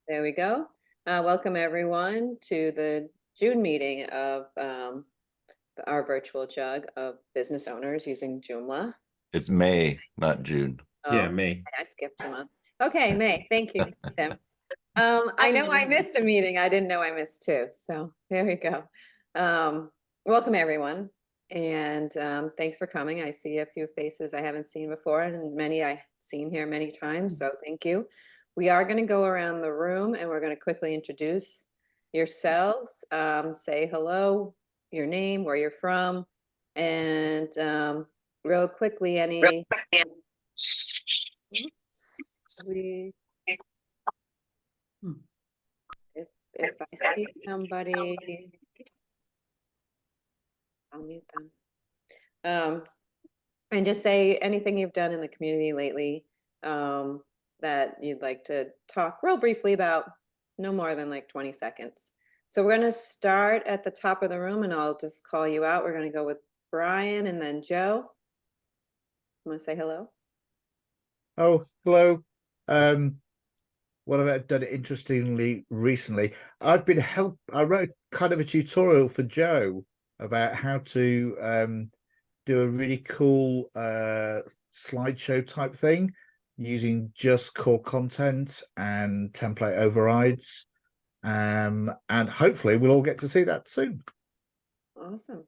There we go. Welcome everyone to the June meeting of our virtual JUG of business owners using Joomla. It's May, not June. Yeah, Oh, May. I skipped a month. Okay, May. Thank you, Tim. I know I missed a meeting. I didn't know I missed two. So there we go. Welcome everyone. And thanks for coming. I see a few faces I haven't seen before and many I've seen here many times. So thank you. We are going to go around the room and we're going to quickly introduce yourselves. Say hello, your name, where you're from, and real quickly, any. If I see somebody, I'll mute them. And just say anything you've done in the community lately that you'd like to talk real briefly about, no more than like 20 seconds. So we're going to start at the top of the room and I'll just call you out. We're going to go with Brian and then Joe. Want to say hello? Oh, hello. What have I done interestingly recently? I wrote kind of a tutorial for Joe about how to do a really cool slideshow type thing using just core content and template overrides. And hopefully we'll all get to see that soon. Awesome.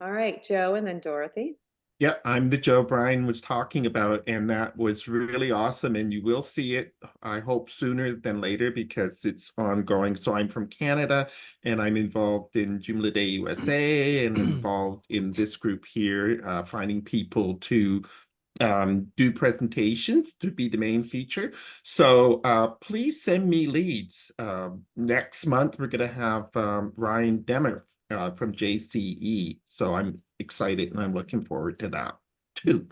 All right, Joe and then Dorothy. Yeah, I'm the Joe Brian was talking about, and that was really awesome. And you will see it, I hope, sooner than later because it's ongoing. So I'm from Canada and I'm involved in Joomla Day USA and involved in this group here, finding people to do presentations to be the main feature. So please send me leads. Next month, we're going to have Ryan Demmer from JCE. So I'm excited and I'm looking forward to that too.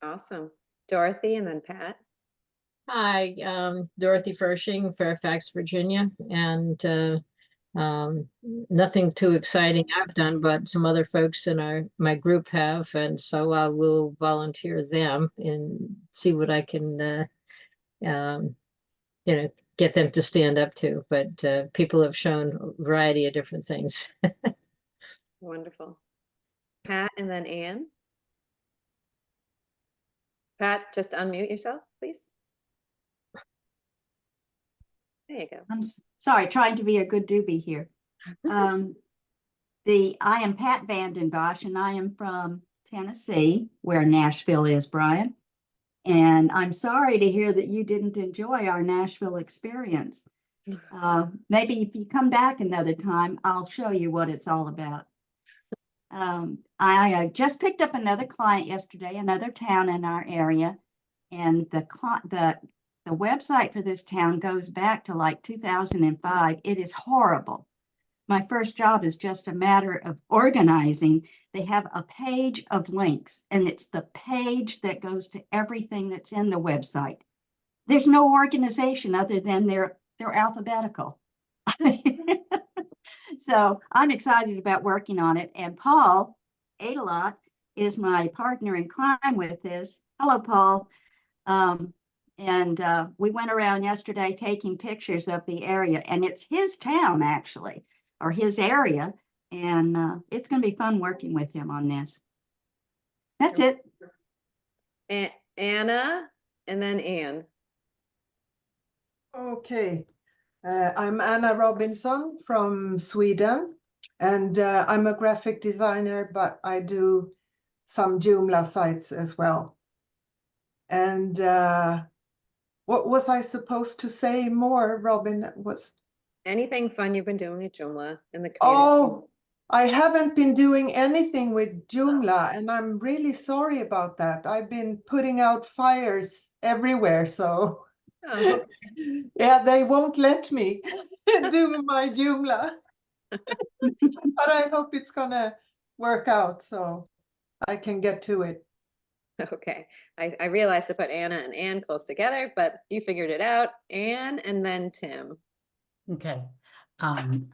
Awesome. Dorothy and then Pat. Hi, Dorothy Fershing, Fairfax, Virginia, and nothing too exciting I've done, but some other folks in my group have, and so I will volunteer them and see what I can, get them to stand up to. But people have shown a variety of different things. Wonderful. Pat and then Anne. Pat, just unmute yourself, please. There you go. I'm sorry, trying to be a good doobie here. I am Pat Vandenbosch, and I am from Tennessee, where Nashville is, Brian. And I'm sorry to hear that you didn't enjoy our Nashville experience. Maybe if you come back another time, I'll show you what it's all about. I just picked up another client yesterday, another town in our area, and the website for this town goes back to like 2005. It is horrible. My first job is just a matter of organizing. They have a page of links, and it's the page that goes to everything that's in the website. There's no organization other than they're alphabetical. So I'm excited about working on it. And Paul Adelot is my partner in crime with this. Hello, Paul. And we went around yesterday taking pictures of the area, and it's his town actually, or his area. And it's going to be fun working with him on this. That's it. And Anna and then Anne. Okay. I'm Anna Robinson from Sweden, and I'm a graphic designer, but I do some Joomla sites as well. And what was I supposed to say more, Robin? Anything fun you've been doing at Joomla in the community? Oh, I haven't been doing anything with Joomla, and I'm really sorry about that. I've been putting out fires everywhere, so Oh. yeah, they won't let me do my Joomla. But I hope it's gonna work out so I can get to it. Okay, I realized to put Anna and Anne close together, but you figured it out. Anne and then Tim. Okay. I'm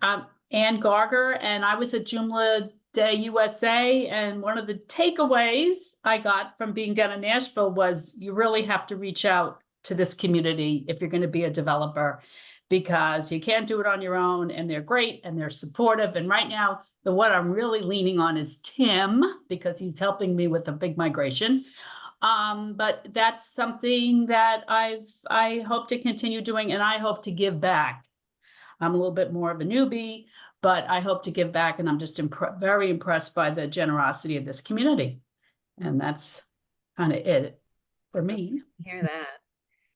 Ann Garger, and I was at Joomla Day USA, and one of the takeaways I got from being down in Nashville was you really have to reach out to this community if you're going to be a developer, because you can't do it on your own, and they're great and they're supportive. And right now, the one I'm really leaning on is Tim, because he's helping me with a big migration. But that's something that I hope to continue doing, and I hope to give back. I'm a little bit more of a newbie, but I hope to give back, and I'm just very impressed by the generosity of this community. And that's kind of it for me. Hear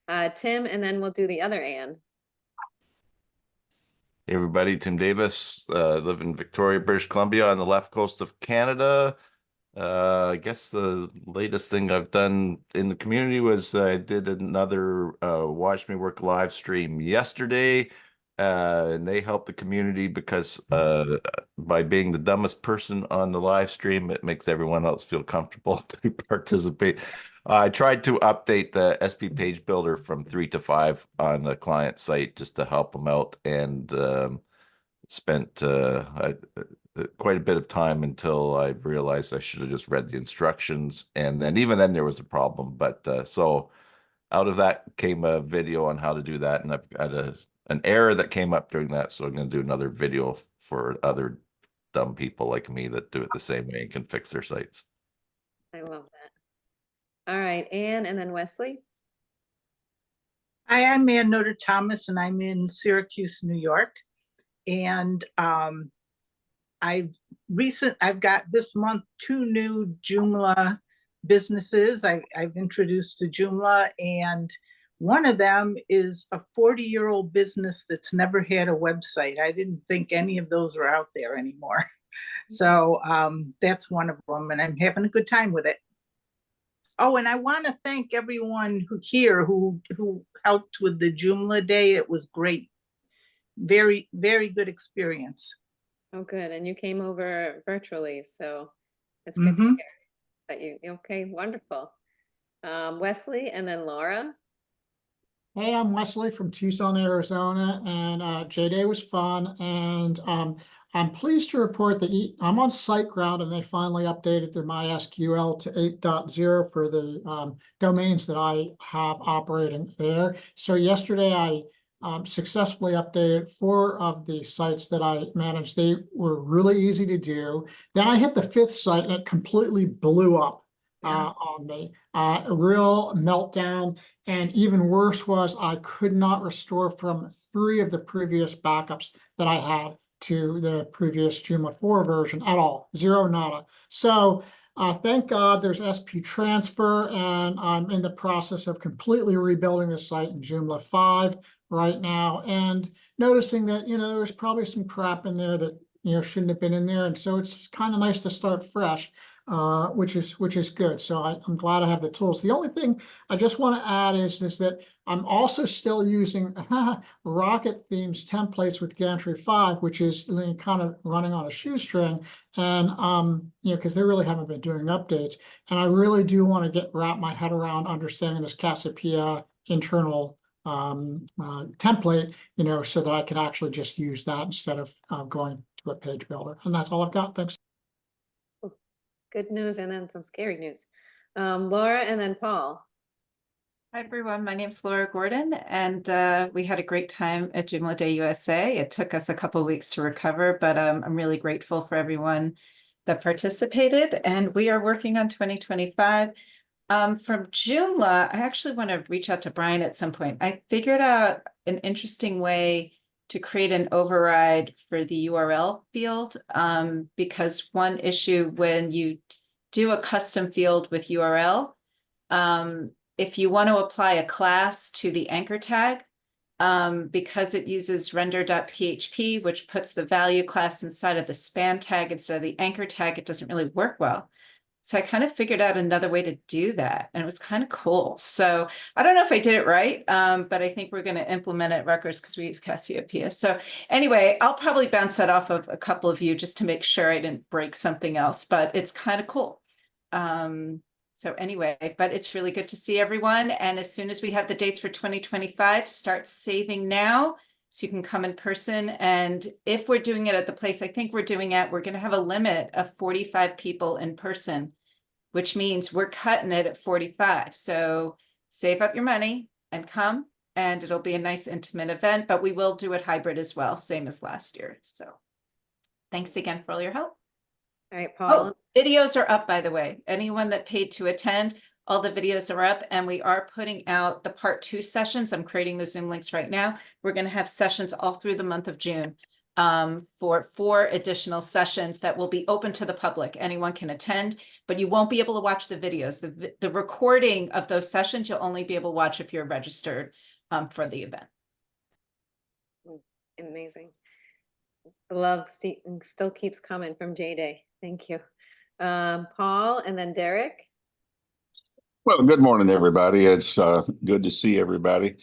that. Tim, and then we'll do the other Ann. Hey everybody, Tim Davis, live in Victoria, British Columbia on the left coast of Canada. I guess the latest thing I've done in the community was I did another Watch Me Work live stream yesterday. And they helped the community because by being the dumbest person on the live stream, it makes everyone else feel comfortable to participate. I tried to update the SP page builder from 3 to 5 on the client site just to help them out, and spent quite a bit of time until I realized I should have just read the instructions. And then even then there was a problem. But so out of that came a video on how to do that. And I've got an error that came up during that. So I'm going to do another video for other dumb people like me that do it the same way and can fix their sites. I love that. All right, Ann, and then Wesley. Hi, I'm Ann Noter Thomas, and I'm in Syracuse, New York. And I've got this month 2 new Joomla businesses I've introduced to Joomla, and one of them is a 40-year-old business that's never had a website. I didn't think any of those were out there anymore. So that's one of them, and I'm having a good time with it. Oh, and I want to thank everyone who helped with the Joomla Day. It was great. Very, very good experience. Oh, good. And you came over virtually, so it's good to hear that okay, wonderful. Wesley, and then Laura. Hey, I'm Wesley from Tucson, Arizona, and J-Day was fun. And I'm pleased to report that I'm on SiteGround, and they finally updated their MySQL to 8.0 for the domains that I have operating there. So yesterday I successfully updated 4 of the sites that I managed. They were really easy to do. Then I hit the 5th site and it completely blew up on me. A real meltdown. And even worse was I could not restore from 3 of the previous backups that I had to the previous Joomla 4 version at all. Zero, nada. So thank God there's SP transfer, and I'm in the process of completely rebuilding the site in Joomla 5 right now, and noticing that, there was probably some crap in there that, shouldn't have been in there. And so it's kind of nice to start fresh, which is good. So I'm glad I have the tools. The only thing I just want to add is that I'm also still using Rocket Themes templates with Gantry 5, which is kind of running on a shoestring, and because they really haven't been doing updates. And I really do want to wrap my head around understanding this Cassiopeia internal template, so that I can actually just use that instead of going to a page builder. And that's all I've got. Thanks. Good news, and then some scary news. Laura, and then Paul. Hi, everyone. My name's Laura Gordon, and we had a great time at Joomla Day USA. It took us a couple of weeks to recover, but I'm really grateful for everyone that participated, and we are working on 2025. From Joomla, I actually want to reach out to Brian at some point. I figured out an interesting way to create an override for the URL field, because one issue when you do a custom field with URL, if you want to apply a class to the anchor tag, because it uses render.php, which puts the value class inside of the span tag instead of the anchor tag, it doesn't really work well. So I kind of figured out another way to do that, and it was kind of cool. So I don't know if I did it right, but I think we're going to implement it at Rutgers because we use Cassiopeia. So anyway, I'll probably bounce that off of a couple of you just to make sure I didn't break something else, but it's kind of cool. So anyway, but it's really good to see everyone. And as soon as we have the dates for 2025, start saving now so you can come in person. And if we're doing it at the place I think we're doing it, we're going to have a limit of 45 people in person, which means we're cutting it at 45. So save up your money, and come. And it'll be a nice intimate event, but we will do it hybrid as well, same as last year. So thanks again for all your help. All right, Paul. Oh, videos are up, by the way. Anyone that paid to attend, all the videos are up, and we are putting out the part 2 sessions. I'm creating the Zoom links right now. We're going to have sessions all through the month of June for 4 additional sessions that will be open to the public. Anyone can attend, but you won't be able to watch the videos. The recording of those sessions, you'll only be able to watch if you're registered for the event. Amazing. The love still keeps coming from J-Day. Thank you. Paul and then Derek. Well, good morning, everybody. It's good to see everybody.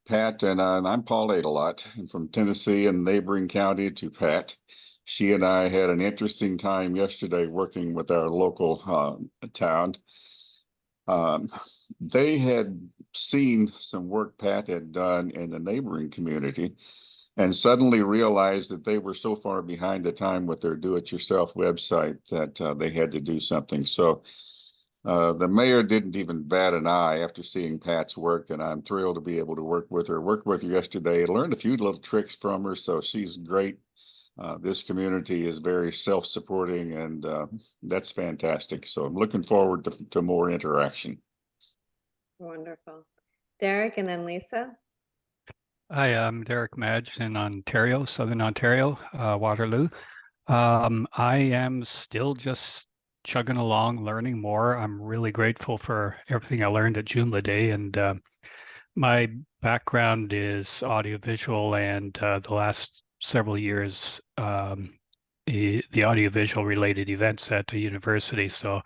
Pat and I'm Paul Adelot. I'm from Tennessee and neighboring county to Pat. She and I had an interesting time yesterday working with our local town. They had seen some work Pat had done in the neighboring community and suddenly realized that they were so far behind the time with their do-it-yourself website that they had to do something. So the mayor didn't even bat an eye after seeing Pat's work, and I'm thrilled to be able to work with her. Worked with her yesterday, learned a few little tricks from her, so she's great. This community is very self-supporting, and that's fantastic. So I'm looking forward to more interaction. Wonderful. Derek and then Lisa. Hi, I'm Derek Madge in Ontario, Southern Ontario, Waterloo. I am still just chugging along, learning more. I'm really grateful for everything I learned at Joomla Day, and my background is audiovisual, and the last several years, the audiovisual related events at the university. So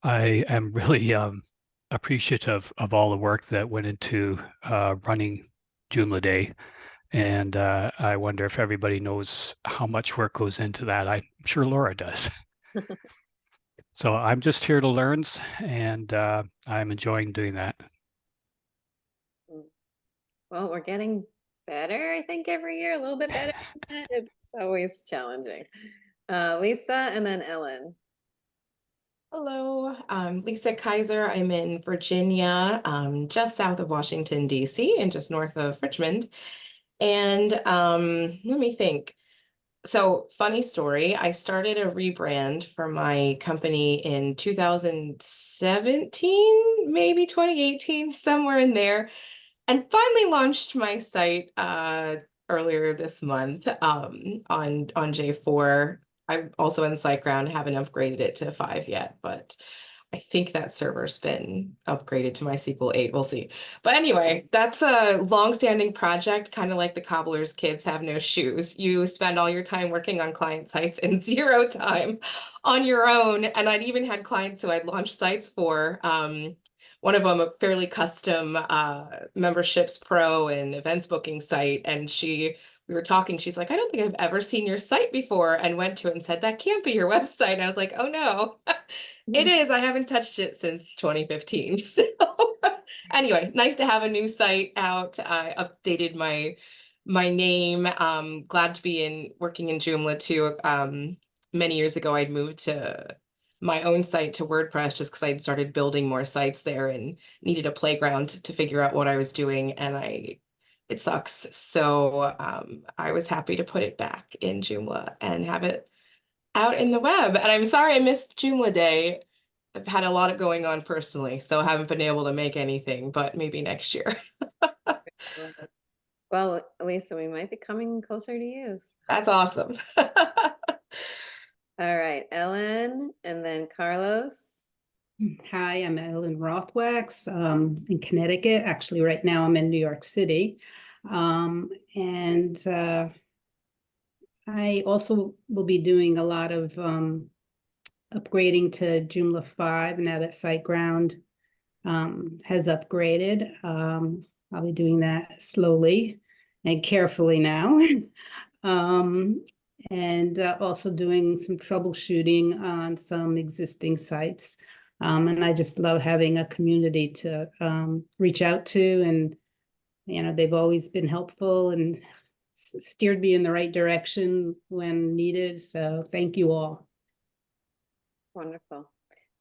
I am really appreciative of all the work that went into running Joomla Day. And I wonder if everybody knows how much work goes into that. I'm sure Laura does. So I'm just here to learn, and I'm enjoying doing that. Well, we're getting better, I think, every year, a little bit better. It's always challenging. Lisa and then Ellen. Hello, I'm Lisa Kaiser. I'm in Virginia, just south of Washington, D.C., and just north of Richmond. And let me think. So, funny story, I started a rebrand for my company in 2017, maybe 2018, somewhere in there, and finally launched my site earlier this month on J4. I'm also in SiteGround, haven't upgraded it to 5 yet, but I think that server's been upgraded to MySQL 8. We'll see. But anyway, that's a long-standing project, kind of like the cobbler's kids have no shoes. You spend all your time working on client sites and 0 time on your own. And I'd even had clients who I'd launched sites for. One of them, a fairly custom memberships pro and events booking site. And we were talking, she's like, I don't think I've ever seen your site before, and went to it and said, that can't be your website. I was like, oh no, it is. I haven't touched it since 2015. So anyway, nice to have a new site out. I updated my name. Glad to be working in Joomla too. Many years ago, I'd moved to my own site to WordPress just because I'd started building more sites there and needed a playground to figure out what I was doing, and it sucks. So I was happy to put it back in Joomla and have it out in the web. And I'm sorry I missed Joomla Day. I've had a lot going on personally, so haven't been able to make anything, but maybe next year. Well, Lisa, we might be coming closer to you. That's awesome. All right, Ellen and then Carlos. Hi, I'm Ellen Rothwax in Connecticut. Actually, right now I'm in New York City. And I also will be doing a lot of upgrading to Joomla 5 now that SiteGround has upgraded. I'll be doing that slowly and carefully now. And also doing some troubleshooting on some existing sites. And I just love having a community to reach out to, and they've always been helpful and steered me in the right direction when needed. So thank you all. Wonderful.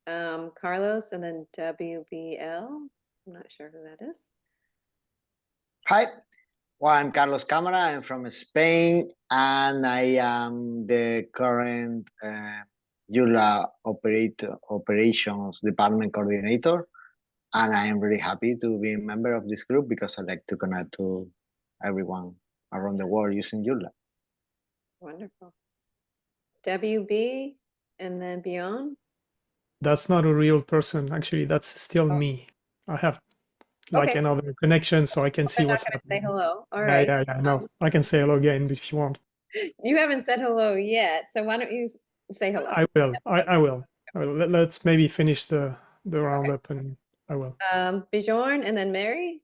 Carlos and then WBL. I'm not sure who that is. Hi, well, I'm Carlos Cámara. I'm from Spain, and I am the current JULA operations department coordinator. And I am really happy to be a member of this group because I like to connect to everyone around the world using JULA. Wonderful. WB and then beyond. That's not a real person. Actually, that's still me. I have like Okay. another connection so I can see They're not what's gonna happening. say hello. All Yeah, right. yeah, no. I can say hello again if you want. You haven't said hello yet, so why don't you say hello? I will. I will. I will. Let's maybe finish the roundup and I will. Bjorn and then Mary.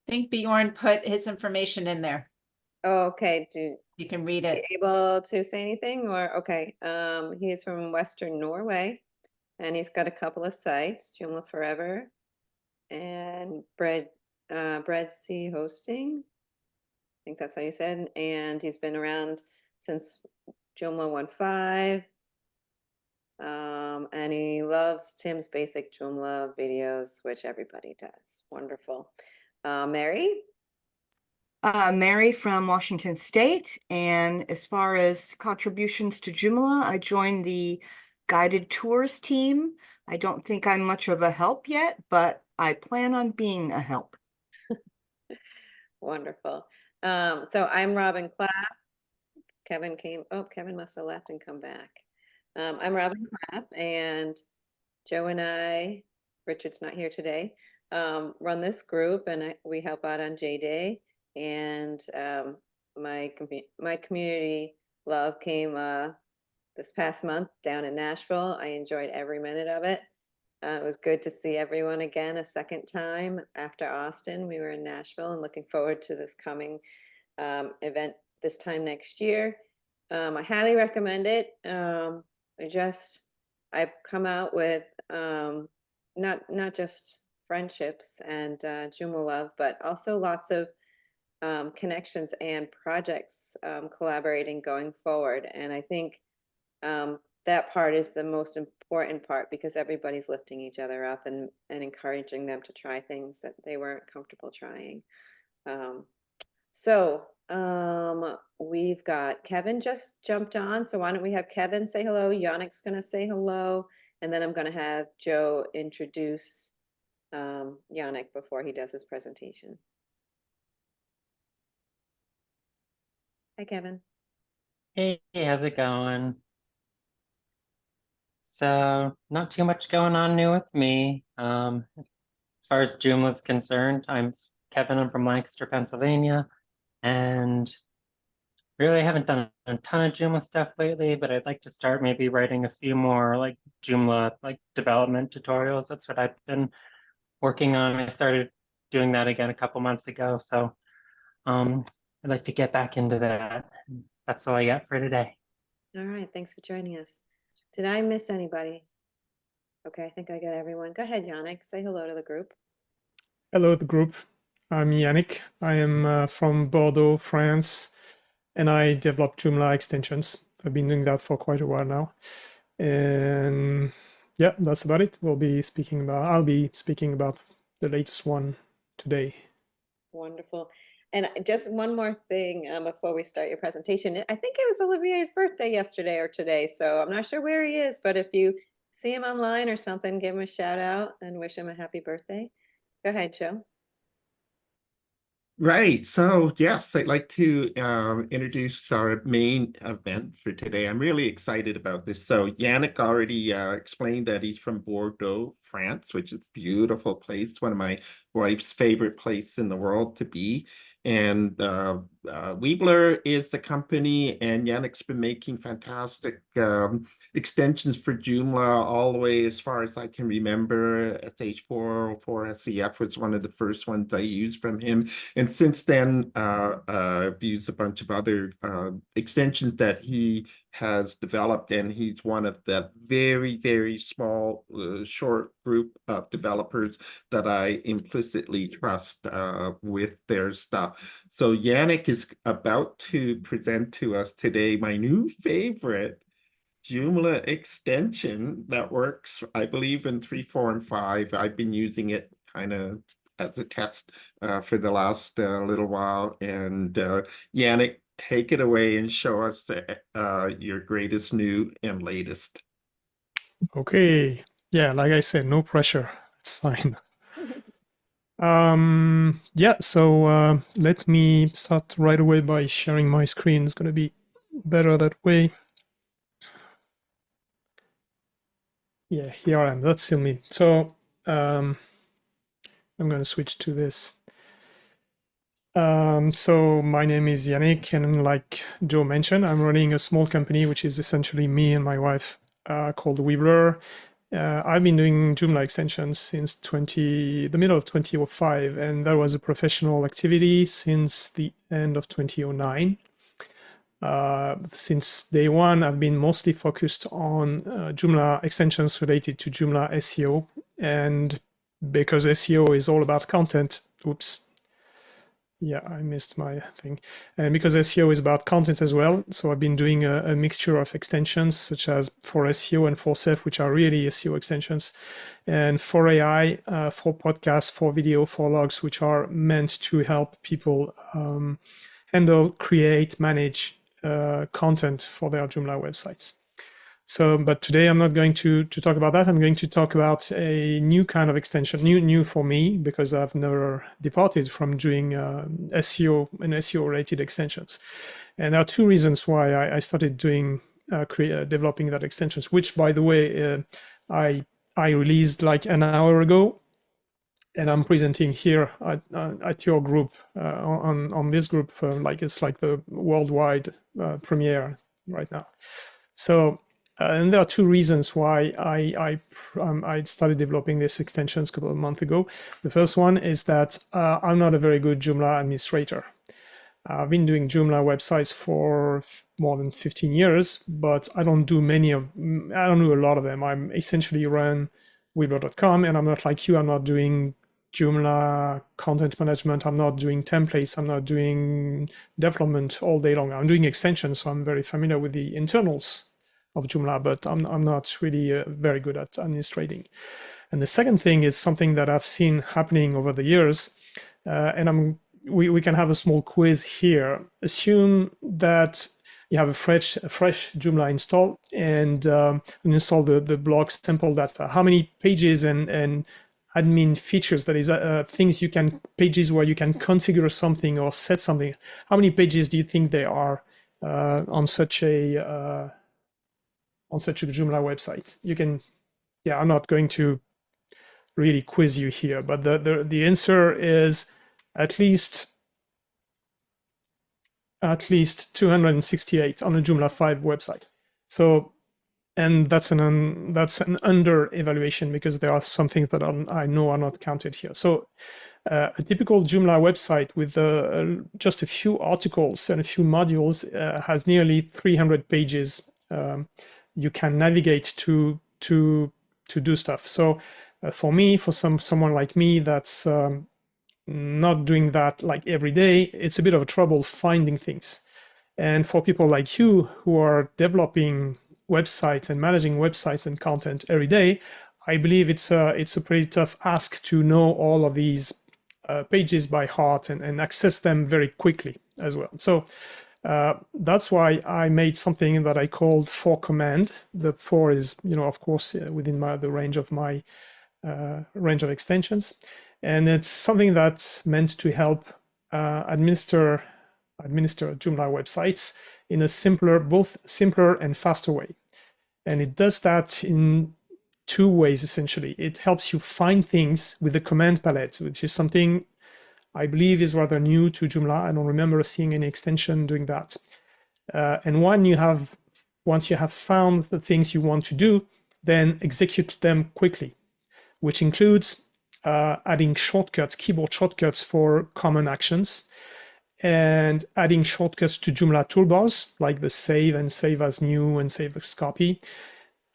I think Bjorn put his information in there. Okay, do you can read it? Able to say anything or okay? He is from Western Norway, and he's got a couple of sites: Joomla Forever and Bread Sea Hosting. I think that's how you said. And he's been around since Joomla 1.5. And he loves Tim's basic Joomla videos, which everybody does. Wonderful. Mary? Mary from Washington State. And as far as contributions to Joomla, I joined the guided tours team. I don't think I'm much of a help yet, but I plan on being a help. Wonderful. So I'm Robin Clapp. Kevin must have left and come back. I'm Robin Clapp, and Joe and I, Richard's not here today, run this group, and we help out on J-Day. And my community love came this past month down in Nashville. I enjoyed every minute of it. It was good to see everyone again a second time after Austin. We were in Nashville and looking forward to this coming event this time next year. I highly recommend it. I've come out with not just friendships and Joomla love, but also lots of connections and projects collaborating going forward. And I think that part is the most important part because everybody's lifting each other up and encouraging them to try things that they weren't comfortable trying. We've got Kevin just jumped on. So why don't we have Kevin say hello? Yannick's going to say hello. And then I'm going to have Joe introduce Yannick before he does his presentation. Hi, Kevin. Hey, how's it going? So, not too much going on new with me. As far as Joomla is concerned, I'm Kevin. I'm from Lancaster, Pennsylvania, and really haven't done a ton of Joomla stuff lately, but I'd like to start maybe writing a few more like Joomla development tutorials. That's what I've been working on. I started doing that again a couple months ago, so I'd like to get back into that. That's all I got for today. All right, thanks for joining us. Did I miss anybody? Okay, I think I got everyone. Go ahead, Yannick. Say hello to the group. Hello, the group. I'm Yannick. I am from Bordeaux, France, and I develop Joomla extensions. I've been doing that for quite a while now. And yeah, that's about it. I'll be speaking about the latest one today. Wonderful. And just one more thing before we start your presentation. I think it was Olivier's birthday yesterday or today, so I'm not sure where he is, but if you see him online or something, give him a shout out and wish him a happy birthday. Go ahead, Joe. Right. So yes, I'd like to introduce our main event for today. I'm really excited about this. So Yannick already explained that he's from Bordeaux, France, which is a beautiful place, one of my wife's favorite place in the world to be. And Weebler is the company, and Yannick's been making fantastic extensions for Joomla all the way as far as I can remember. SH404 SEF was one of the first ones I used from him. And since then, I've used a bunch of other extensions that he has developed, and he's one of the very, very small, short group of developers that I implicitly trust with their stuff. So Yannick is about to present to us today my new favorite Joomla extension that works, I believe, in 3, 4, and 5. I've been using it kind of as a test for the last little while. And Yannick, take it away and show us your greatest new and latest. Okay. Yeah, like I said, no pressure. It's fine. Yeah, so let me start right away by sharing my screen. It's going to be better that way. Yeah, here I am. That's still me. So I'm going to switch to this. So my name is Yannick, and like Joe mentioned, I'm running a small company, which is essentially me and my wife, called Weebler. I've been doing Joomla extensions since the middle of 2005, and that was a professional activity since the end of 2009. Since day one, I've been mostly focused on Joomla extensions related to Joomla SEO, and because SEO is all about content, oops. Yeah, I missed my thing. And because SEO is about content as well, so I've been doing a mixture of extensions such as for SEO and for SEF, which are really SEO extensions, and for AI, for podcasts, for video, for logs, which are meant to help people handle, create, manage content for their Joomla websites. So, but today I'm not going to talk about that. I'm going to talk about a new kind of extension, new for me, because I've never departed from doing SEO and SEO related extensions. And there are two reasons why I started doing developing that extensions, which, by the way, I released like an hour ago, and I'm presenting here at your group on this group for it's like the worldwide premiere right now. So. And there are two reasons why I started developing these extensions a couple of months ago. The first one is that I'm not a very good Joomla administrator. I've been doing Joomla websites for more than 15 years, but I don't do a lot of them. I'm essentially run Weebler.com, and I'm not like you. I'm not doing Joomla content management. I'm not doing templates. I'm not doing development all day long. I'm doing extensions, so I'm very familiar with the internals of Joomla, but I'm not really very good at administrating. And the second thing is something that I've seen happening over the years, and we can have a small quiz here. Assume that you have a fresh Joomla install and install the blog sample data. How many pages and admin features, that is things pages where you can configure something or set something. How many pages do you think there are on such a Joomla website? You can, yeah, I'm not going to really quiz you here, but the answer is at least 268 on a Joomla 5 website. So, and that's an under evaluation, because there are some things that I know are not counted here. So a typical Joomla website with just a few articles and a few modules has nearly 300 pages. You can navigate to do stuff. So for me, for someone like me that's not doing that like every day, it's a bit of a trouble finding things. And for people like you who are developing websites and managing websites and content every day, I believe it's a pretty tough ask to know all of these pages by heart and access them very quickly as well. So that's why I made something that I called for command. The for is, of course, within the range of my range of extensions. And it's something that's meant to help administer Joomla websites in a both simpler and faster way. And it does that in two ways, essentially. It helps you find things with the command palette, which is something I believe is rather new to Joomla. I don't remember seeing any extension doing that. And once you have found the things you want to do, then execute them quickly, which includes adding shortcuts, keyboard shortcuts for common actions, and adding shortcuts to Joomla toolbars, like the save and save as new and save as copy.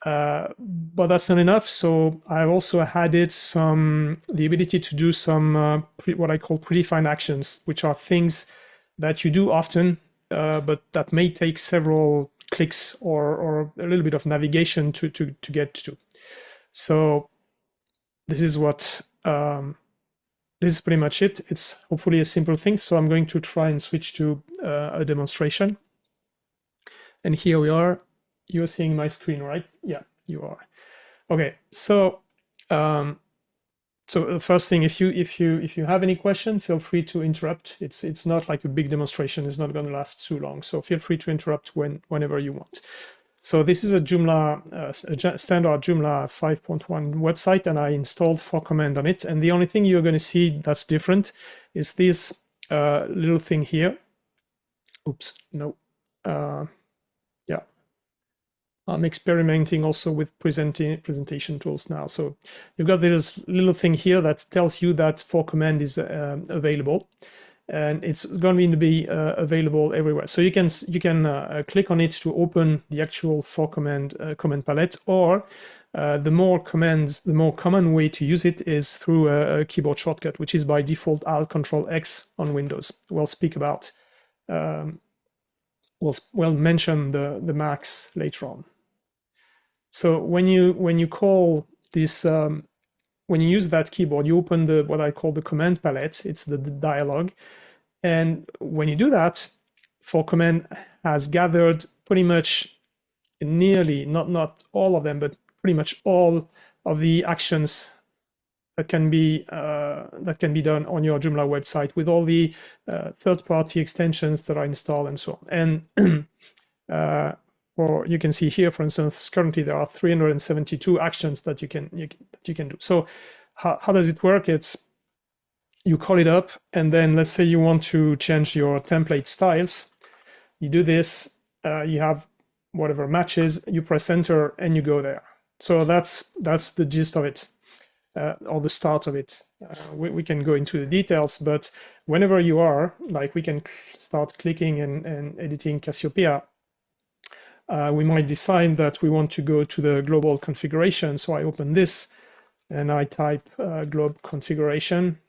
But that's not enough. So I've also added the ability to do some what I call predefined actions, which are things that you do often, but that may take several clicks or a little bit of navigation to get to. So this is what this is pretty much it. It's hopefully a simple thing. So I'm going to try and switch to a demonstration. And here we are. You're seeing my screen, right? Yeah, you are. Okay, so so the first thing, if you have any question, feel free to interrupt. It's not like a big demonstration. It's not going to last too long. So feel free to interrupt whenever you want. So this is a Joomla, standard Joomla 5.1 website, and I installed ForCommand on it. And the only thing you're going to see that's different is this little thing here. Oops, no. Yeah. I'm experimenting also with presentation tools now. So you've got this little thing here that tells you that ForCommand is available. And it's going to be available everywhere. So you can click on it to open the actual ForCommand command palette, or the more common way to use it is through a keyboard shortcut, which is by default Alt Control X on Windows. We'll speak about, we'll mention the Macs later on. So when you call this, when you use that keyboard, you open what I call the command palette. It's the dialog. And when you do that, ForCommand has gathered pretty much nearly, not all of them, but pretty much all of the actions that can be done on your Joomla website with all the third-party extensions that are installed and so on. And or you can see here, for instance, currently there are 372 actions that you can do. So how does it work? It's you call it up, and then let's say you want to change your template styles. You do this, you have whatever matches, you press enter, and you go there. So that's the gist of it, or the start of it. We can go into the details, but whenever you are, like we can start clicking and editing Cassiopeia, we might decide that we want to go to the global configuration. So I open this, and I type globe configuration,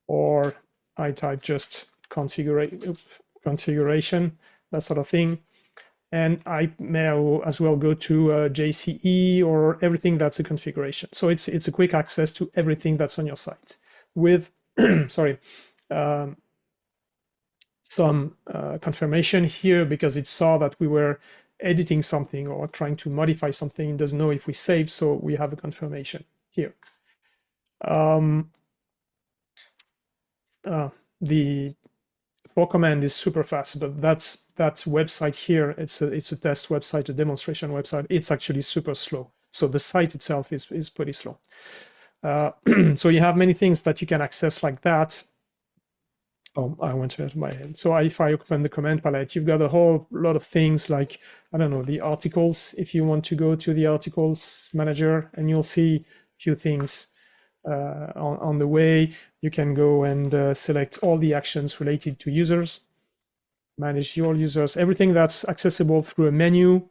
or I type just configuration, that sort of thing. And I may as well go to JCE or everything that's a configuration. So it's a quick access to everything that's on your site with, sorry, some confirmation here because it saw that we were editing something or trying to modify something. It doesn't know if we saved, so we have a confirmation here. The ForCommand is super fast, but that website here, it's a test website, a demonstration website. It's actually super slow. So the site itself is pretty slow. So you have many things that you can access like that. Oh, I went to my head. So if I open the command palette, you've got a whole lot of things like, I don't know, the articles. If you want to go to the articles manager, and you'll see a few things on the way. You can go and select all the actions related to users, manage your users, everything that's accessible through a menu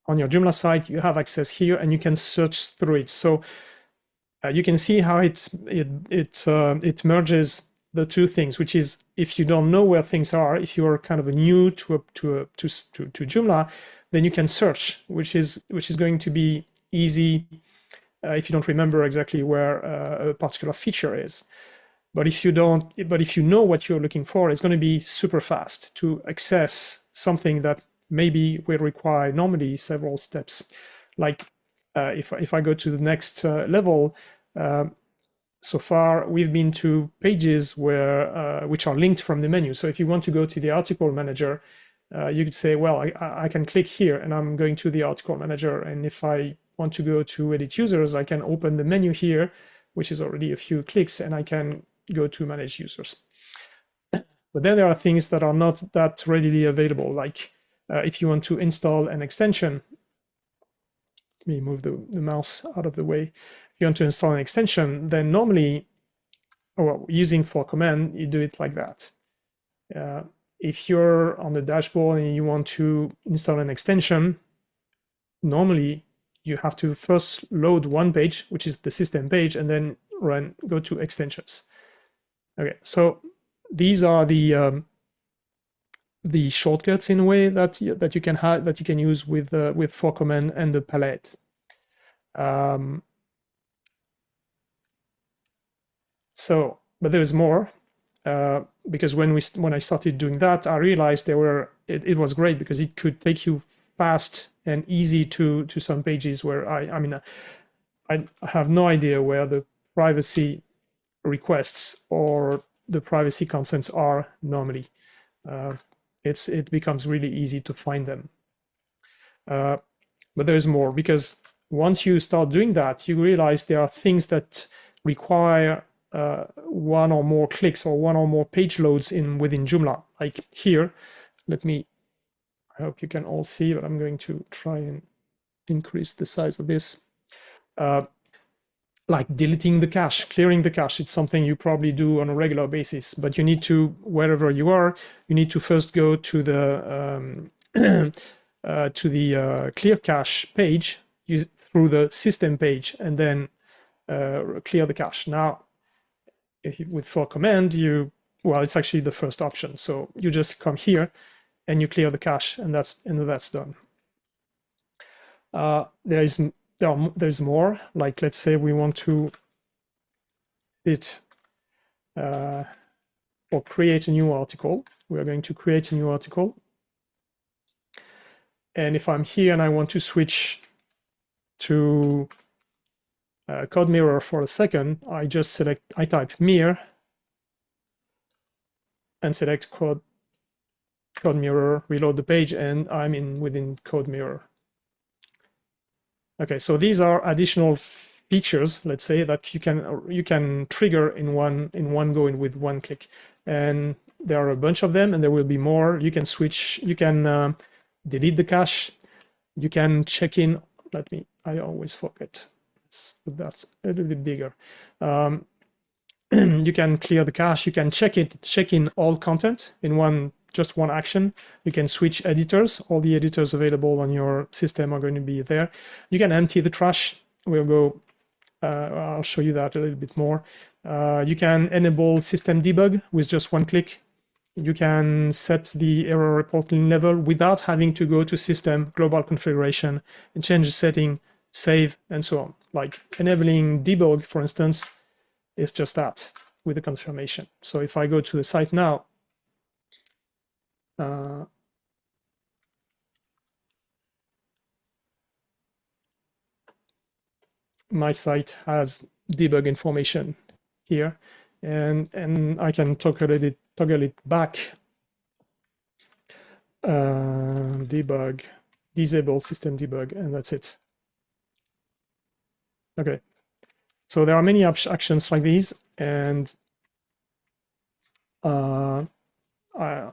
on your Joomla site. You have access here, and you can search through it. So you can see how it merges the two things, which is if you don't know where things are, if you're kind of new to Joomla, then you can search, which is going to be easy if you don't remember exactly where a particular feature is. But if you know what you're looking for, it's going to be super fast to access something that maybe will require normally several steps. Like if I go to the next level, so far we've been to pages where which are linked from the menu. So if you want to go to the article manager, you could say, well, I can click here, and I'm going to the article manager. And if I want to go to edit users, I can open the menu here, which is already a few clicks, and I can go to manage users. But then there are things that are not that readily available, like if you want to install an extension. Let me move the mouse out of the way. If you want to install an extension, then normally, well, using ForCommand, you do it like that. If you're on the dashboard and you want to install an extension, normally you have to first load one page, which is the system page, and then go to extensions. Okay, so these are the shortcuts in a way that you can use with ForCommand and the palette. So, but there's more. Because when I started doing that, I realized it was great because it could take you fast and easy to some pages where I mean I have no idea where the privacy requests or the privacy consents are normally. It becomes really easy to find them. But there's more, because once you start doing that, you realize there are things that require one or more clicks or one or more page loads within Joomla. Like here, I hope you can all see, but I'm going to try and increase the size of this. Like deleting the cache, clearing the cache, it's something you probably do on a regular basis, but you need to, wherever you are, you need to first go to the clear cache page through the system page, and then clear the cache. Now, with for command, it's actually the first option. So you just come here and you clear the cache, and that's done. There's more. Like, let's say we want to hit or create a new article. We are going to create a new article. And if I'm here and I want to switch to code mirror for a second, I just I type mir and select code mirror, reload the page, and I'm within code mirror. Okay, so these are additional features, let's say, that you can trigger in one go with one click. And there are a bunch of them, and there will be more. You can switch, you can delete the cache, you can check in. I always forget. Let's put that a little bit bigger. You can clear the cache, you can check in all content in just one action. You can switch editors. All the editors available on your system are going to be there. You can empty the trash. I'll show you that a little bit more. You can enable system debug with just one click. You can set the error reporting level without having to go to system, global configuration, and change the setting, save, and so on. Like enabling debug, for instance, is just that with the confirmation. So if I go to the site now, my site has debug information here, and I can toggle it back. Debug, disable system debug, and that's it. Okay, so there are many actions like these, and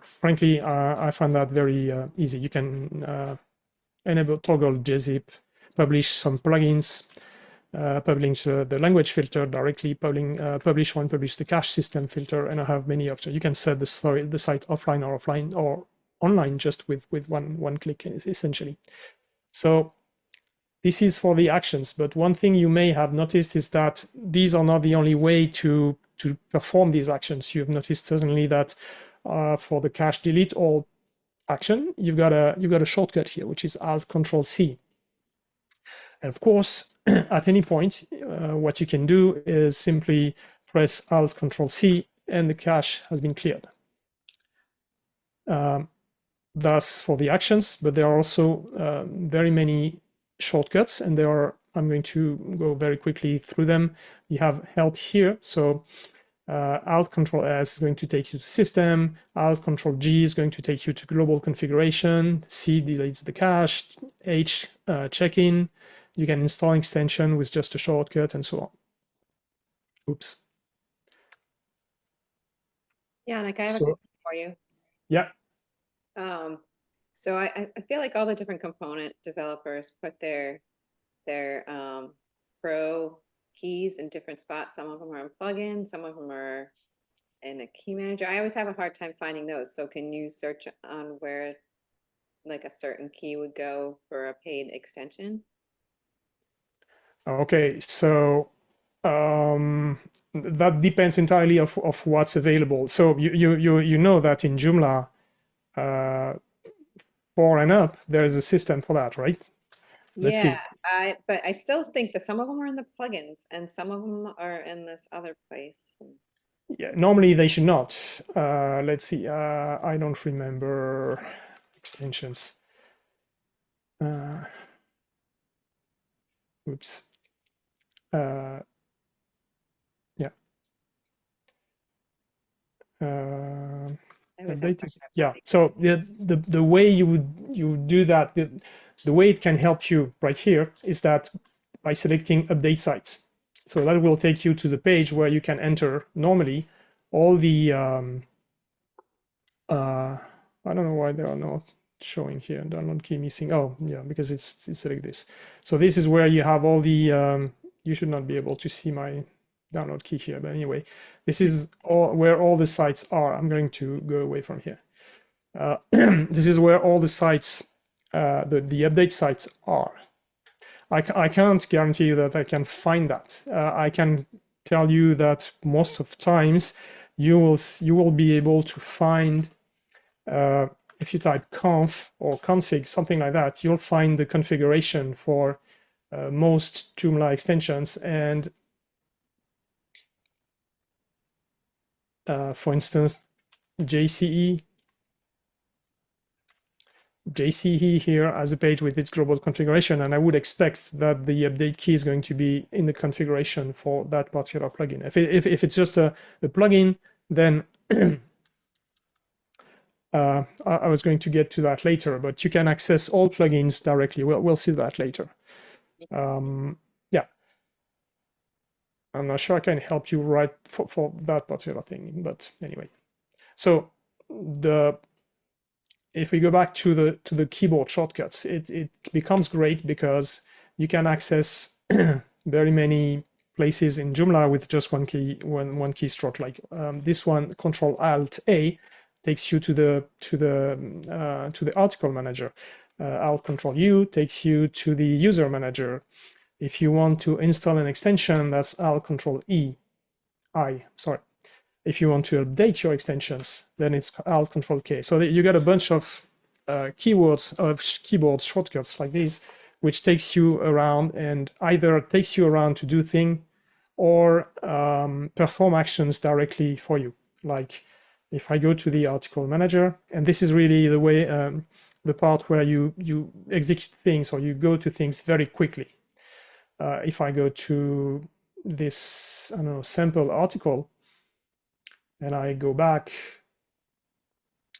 frankly, I find that very easy. You can toggle gzip, publish some plugins, publish the language filter directly, publish or unpublish the cache system filter, and I have many options. You can set the site offline or online just with one click, essentially. So this is for the actions, but one thing you may have noticed is that these are not the only way to perform these actions. You've noticed certainly that for the cache delete all action, you've got a shortcut here, which is Alt-Control-C. And of course, at any point, what you can do is simply press Alt-Control-C, and the cache has been cleared. Thus for the actions, but there are also very many shortcuts, and I'm going to go very quickly through them. You have help here, so Alt-Control-S is going to take you to system, Alt-Control-G is going to take you to global configuration, C deletes the cache, H check-in. You can install an extension with just a shortcut, and so on. Oops. Yeah, like I have a question for you. Yeah. So I feel like all the different component developers put their pro keys in different spots. Some of them are in plugins, some of them are in a key manager. I always have a hard time finding those. So can you search on where like a certain key would go for a paid extension? Okay, so that depends entirely of what's available. So you know that in Joomla 4 and up, there is a system for that, right? Let's see. But I still think that some of them are in the plugins and some of them are in this other place. Yeah, normally they should not. Let's see. I don't remember extensions. Oops. Yeah. Yeah. So the way you do that, the way it can help you right here is that by selecting update sites. So that will take you to the page where you can enter normally all the I don't know why they are not showing here. Download key missing. Oh, yeah, because it's like this. So this is where you have all the. You should not be able to see my download key here, but anyway, this is where all the sites are. I'm going to go away from here. This is where all the sites, the update sites are. I can't guarantee you that I can find that. I can tell you that most of times you will be able to find. If you type conf or config, something like that, you'll find the configuration for most Joomla extensions. And for instance, JCE here has a page with its global configuration, and I would expect that the update key is going to be in the configuration for that particular plugin. If it's just a plugin, then I was going to get to that later, but you can access all plugins directly. We'll see that later. Yeah, I'm not sure I can help you right for that particular thing, but anyway. So if we go back to the keyboard shortcuts, it becomes great because you can access very many places in Joomla with just one keystroke. Like this one, Control Alt A, takes you to the article manager. Alt Control U takes you to the user manager. If you want to install an extension, that's Alt Control sorry. If you want to update your extensions, then it's Alt Control K. So you get a bunch of keywords of keyboard shortcuts like this, which takes you around and either takes you around to do things or perform actions directly for you. Like if I go to the article manager, and this is really the way, the part where you execute things or you go to things very quickly. If I go to this, I don't know, sample article, and I go back,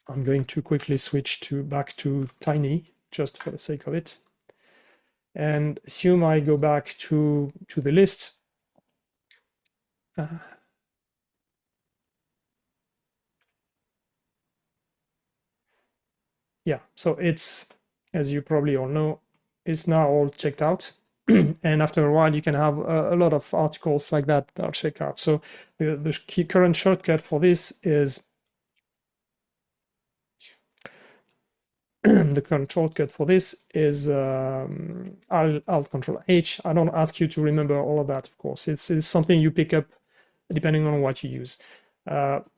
I'm going to quickly switch back to tiny, just for the sake of it. And assume I go back to the list. Yeah, so it's, as you probably all know, it's now all checked out. And after a while, you can have a lot of articles like that are checked out. So the current shortcut for this is the current shortcut for this is Alt Control H. I don't ask you to remember all of that, of course. It's something you pick up depending on what you use.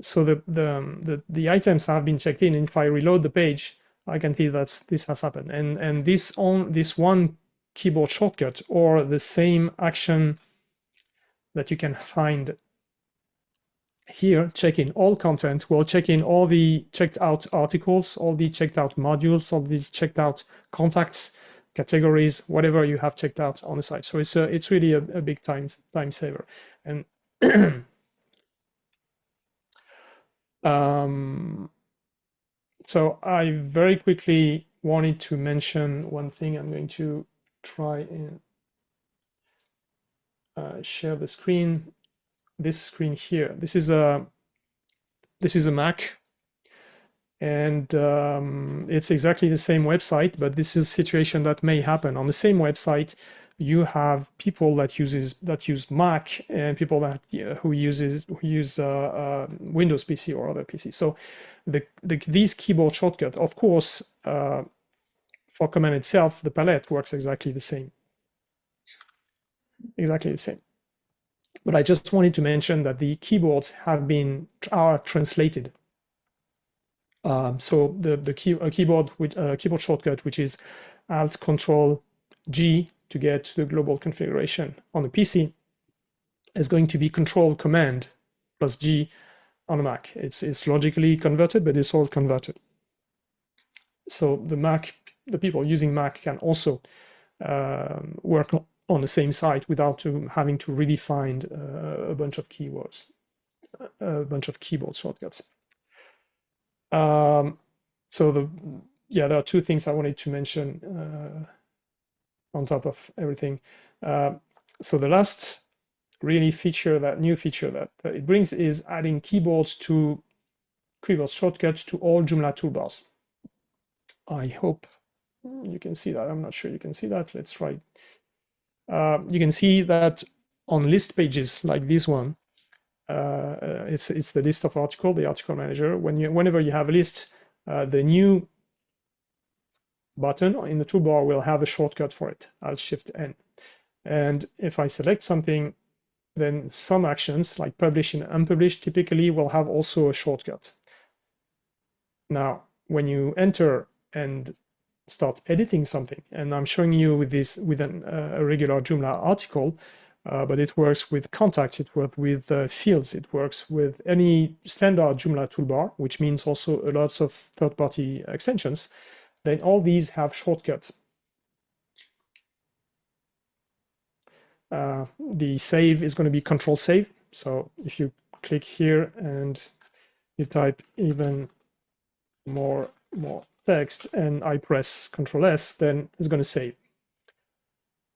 So the items have been checked in, and if I reload the page, I can see that this has happened. And this one keyboard shortcut or the same action that you can find here, check in all content, will check in all the checked out articles, all the checked out modules, all the checked out contacts, categories, whatever you have checked out on the site. So it's really a big time saver. And so I very quickly wanted to mention one thing. I'm going to try and share the screen. This screen here. This is a Mac, and it's exactly the same website, but this is a situation that may happen on the same website. You have people that use Mac and people that who use Windows PC or other PC. So these keyboard shortcut, of course, for command itself, the palette works exactly the same. Exactly the same. But I just wanted to mention that the keyboards are translated. So the keyboard shortcut, which is Alt Control G to get to the global configuration. On the PC, is going to be Control Command plus G on a Mac. It's logically converted, but it's all converted. So the people using Mac can also work on the same site without having to really find a bunch of keywords, a bunch of keyboard shortcuts. So there are two things I wanted to mention on top of everything. So the last really new feature that it brings is adding keyboard shortcuts to all Joomla toolbars. I hope you can see that. I'm not sure you can see that. Let's try. You can see that on list pages like this one, it's the list of article, the article manager. Whenever you have a list, the new button in the toolbar will have a shortcut for it, Alt-Shift-N. And if I select something, then some actions like publish and unpublish typically will have also a shortcut. Now, when you enter and start editing something, and I'm showing you with a regular Joomla article, but it works with contacts, it works with fields, it works with any standard Joomla toolbar, which means also a lot of third-party extensions. Then all these have shortcuts. The save is going to be Control Save. So if you click here and you type even more text and I press Control S, then it's going to save.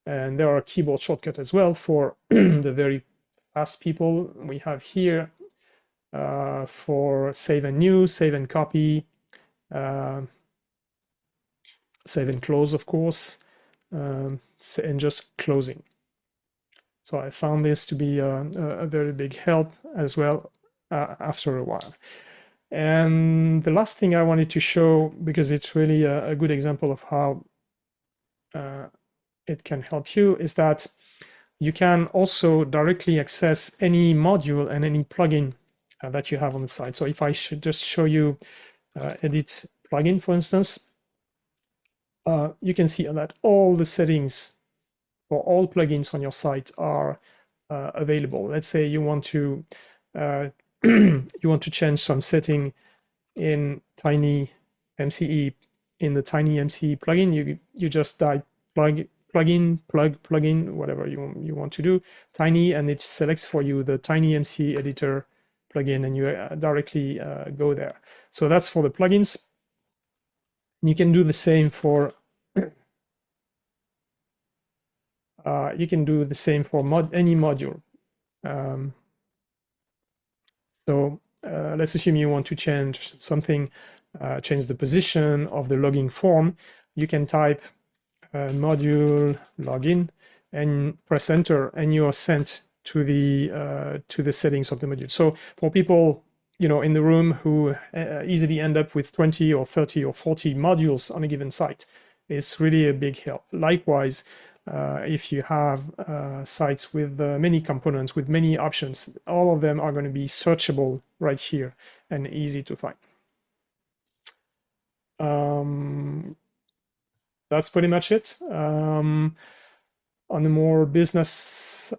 And there are keyboard shortcuts as well for the very fast people. We have here for save and new, save and copy, save and close, of course, and just closing. So I found this to be a very big help as well after a while. And the last thing I wanted to show, because it's really a good example of how it can help you, is that you can also directly access any module and any plugin that you have on the site. So if I should just show you edit plugin, for instance, you can see that all the settings for all plugins on your site are available. Let's say you want to change some setting in Tiny MCE. In the Tiny MCE plugin, you just type plugin, whatever you want to do, Tiny, and it selects for you the Tiny MCE editor plugin, and you directly go there. So that's for the plugins. You can do the same for any module. So let's assume you want to change something, change the position of the logging form. You can type module login and press enter, and you are sent to the settings of the module. So for people in the room who easily end up with 20 or 30 or 40 modules on a given site, it's really a big help. Likewise, if you have sites with many components, with many options, all of them are going to be searchable right here and easy to find. That's pretty much it. On the more business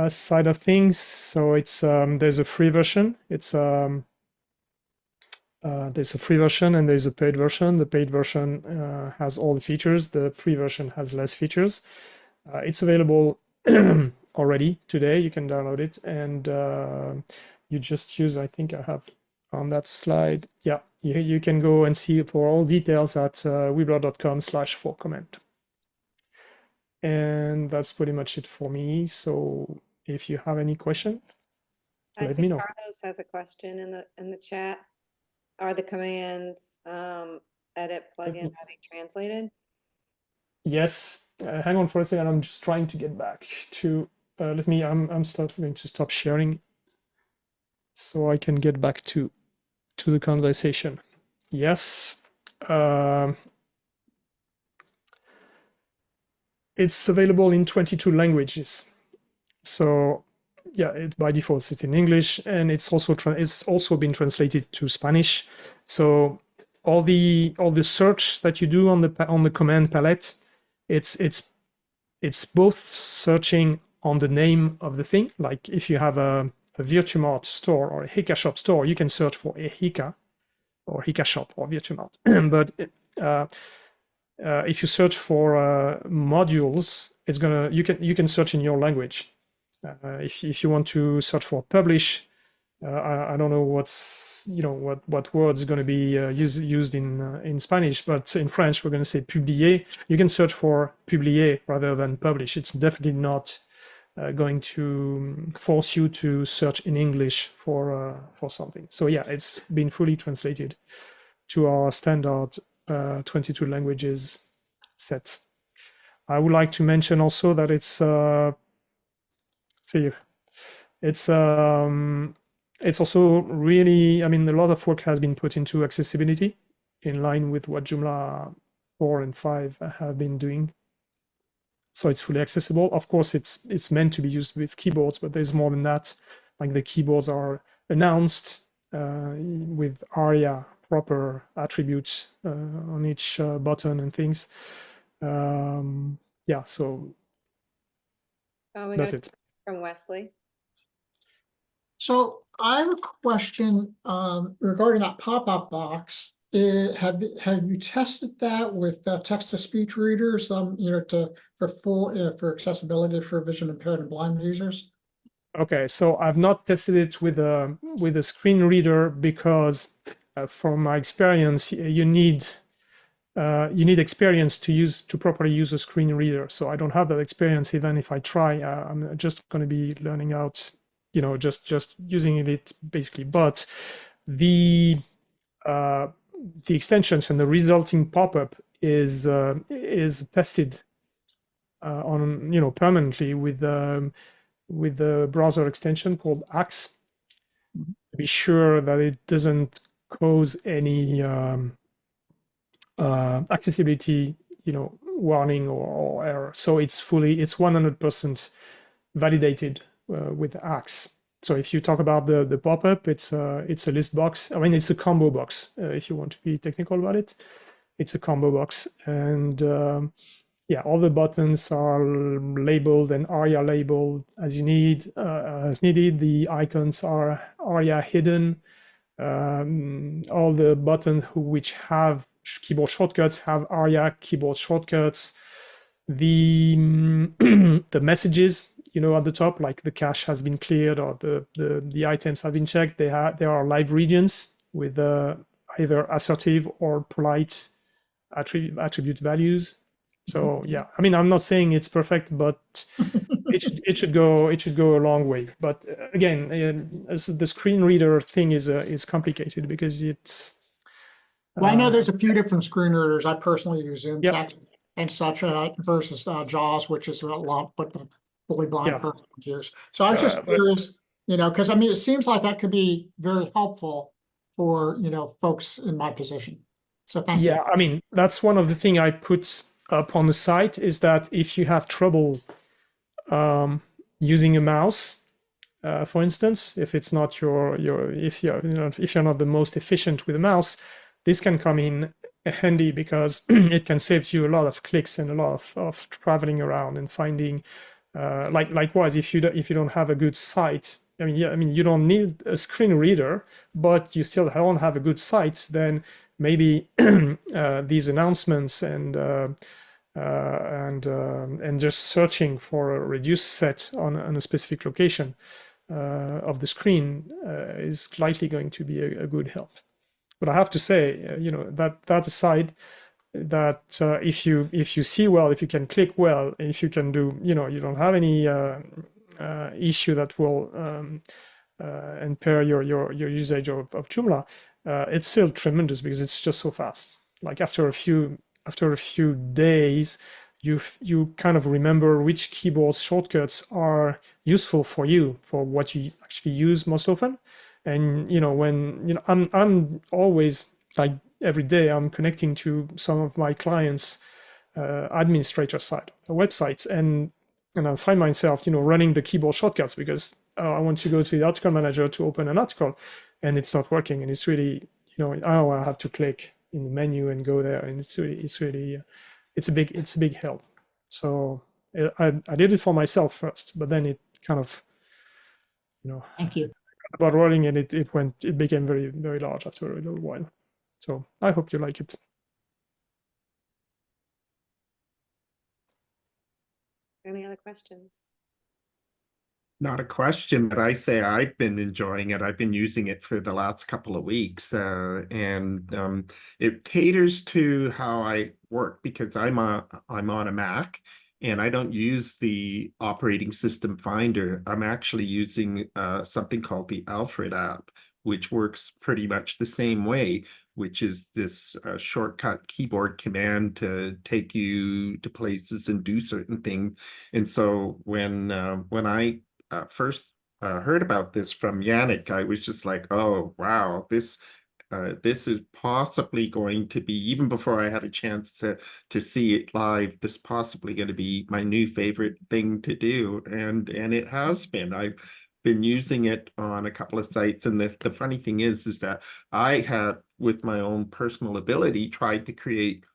side of things, so it's there's a free version. There's a free version and there's a paid version. The paid version has all the features. The free version has less features. It's available already today. You can download it, and you just use, I think I have on that slide. Yeah, you can go and see for all details at weebler.com/4comment. And that's pretty much it for me. So if you have any question, let me know. Carlos has a question in the chat. Are the commands edit plugin, are they translated? Yes, hang on for a second. I'm just trying to get back to. I'm going to stop sharing, so I can get back to the conversation. Yes, it's available in 22 languages. So yeah, by default it's in English, and it's also been translated to Spanish. So all the search that you do on the command palette, it's it's both searching on the name of the thing. Like if you have a Virtumart store or a Hika shop store, you can search for a Hika or Hika shop or Virtumart. But if you search for modules, it's gonna you can search in your language. If you want to search for publish, I don't know what words going to be used in Spanish, but in French we're going to say publier. You can search for publier rather than publish. It's definitely not going to force you to search in English for something. So yeah, it's been fully translated to our standard 22 languages set. I would like to mention also that it's it's also really, I mean, a lot of work has been put into accessibility in line with what Joomla 4 and 5 have been doing. So it's fully accessible. Of course, it's meant to be used with keyboards, but there's more than that. Like the keyboards are announced with ARIA proper attributes on each button and things. Yeah, so that's it. From Wesley. So I have a question regarding that pop-up box. Have you tested that with text-to-speech readers? For accessibility for vision impaired and blind users? Okay, so I've not tested it with a screen reader because, from my experience, you need experience to properly use a screen reader. So I don't have that experience. Even if I try, I'm just going to be learning out, just using it basically. But the extensions and the resulting pop-up is tested on permanently with the browser extension called Axe to be sure that it doesn't cause any accessibility warning or error. So it's 100% validated with Axe. So if you talk about the pop-up, it's a list box. I mean, it's a combo box if you want to be technical about it. It's a combo box, and yeah, all the buttons are labeled and ARIA labeled as needed. The icons are ARIA hidden. All the buttons which have keyboard shortcuts have ARIA keyboard shortcuts. The the messages, at the top, like the cache has been cleared or the items have been checked. There are live regions with either assertive or polite attribute values. So yeah, I mean, I'm not saying it's perfect, but it should go a long way. But again, the screen reader thing is complicated because it's. Well, I know there's a few different screen readers. I personally use Zoom Text and such versus JAWS, which is a lot what the fully blind person would use. So I was just curious, because I mean, it seems like that could be very helpful for folks in my position. So thank you. Yeah, I mean, that's one of the things I put up on the site is that if you have trouble using a mouse, for instance, if it's not if you're not the most efficient with a mouse, this can come in handy because it can save you a lot of clicks and a lot of traveling around and finding. Likewise, if you don't have a good site, I mean, you don't need a screen reader, but you still don't have a good site, then maybe these announcements and just searching for a reduced set on a specific location of the screen is likely going to be a good help. But I have to say, that aside, that if you see well, if you can click well, if you can do, you don't have any issue that will impair your usage of Joomla, it's still tremendous because it's just so fast. Like after a few days, you kind of remember which keyboard shortcuts are useful for you for what you actually use most often. And when I'm always, like, every day I'm connecting to some of my clients' administrator side websites, and I find myself running the keyboard shortcuts because I want to go to the article manager to open an article, and it's not working, and it's really I have to click in the menu and go there, and it's a big help. So I did it for myself first, but then it kind of, Thank you. about rolling, and it became very, very large after a little while. So I hope you like it. Any other questions? Not a question, but I say I've been enjoying it. I've been using it for the last couple of weeks, and it caters to how I work because I'm on a Mac, and I don't use the operating system finder. I'm actually using something called the Alfred app, which works pretty much the same way, which is this shortcut keyboard command to take you to places and do certain things. And so when I first heard about this from Yannick, I was just like, oh, wow, this is possibly going to be, even before I had a chance to see it live, this possibly going to be my new favorite thing to do. And it has been. I've been using it on a couple of sites. And the funny thing is that I had, with my own personal ability, tried to create